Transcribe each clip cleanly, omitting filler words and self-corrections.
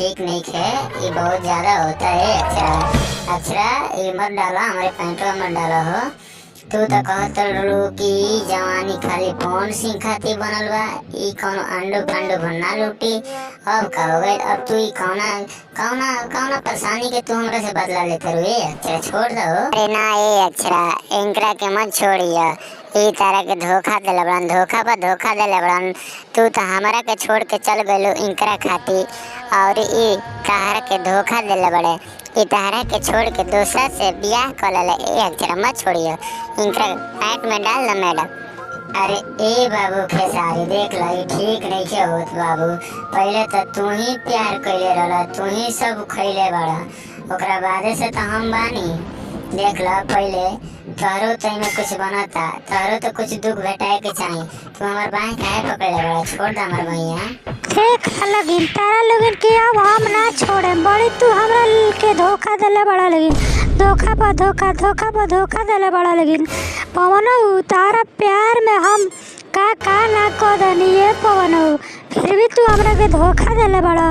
ठीक नहीं है, ये बहुत ज्यादा होता है। अक्षरा अक्षरा ये मत डाला, हमारे पैंटवा मत डाला हो। तू तो कहत रू कि जवानी खाली पौन सिंह खाती बनल बा, ई कौनो अंडो फंडो भन्ना लूटी। अब का हो गई, अब तू ई कौना कौना कौना परेशानी के तू हमरा से बदला लेते रुए। अक्षरा छोड़ दो। अरे ना ए अक्षरा, इनकरा के मत छोड़िया। ई तारा के धोखा देले बड़न, धोखा पर धोखा देले बड़न। तू तो हमरा के छोड़ के चल गइलो इनकरा खाती, और ई तहरा के धोखा देले बड़े। ई तहरा के छोड़ के दूसरा से ब्याह कर ले। ए अक्षरा मत छोड़ियो, इनकरा पैंट में डाल ना मैडम। अरे ए बाबू खेसारी देख ला, ई ठीक नहीं के होत बाबू। पहले तो तू ही प्यार कइले रहला, तू ही सब खइले बड़ा, ओकरा बादे से तो हम बानी। देख ला पहले तोहरो तइमे कुछ बनता, तोहरो तो कुछ दुख भेटाए के चाहिए। तू हमार बाएं काहे पकड़ले बड़ा, छोड़ दे हमार भैया। देख लगिन तारा लोगन के अब हम ना छोड़े, बड़ी तू हमरा के धोखा देले बड़ा लगिन, धोखा पर धोखा, धोखा पर धोखा देले बड़ा लगिन। पवनऊ तारा प्यार में हम का ना कह दनी ये पवनऊ, फिर भी तू हमरा के धोखा देले बड़ा।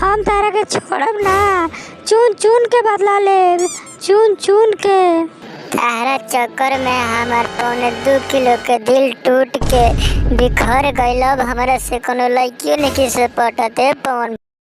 हम तारा के छोड़ब ना, चुन चुन के बदला ले, चुन चुन के। तारा चक्कर में हमार 2.25 किलो के दिल टूट के बिखर गइल। अब हमरा से कोनो लड़कियों नहीं से पटते पवन।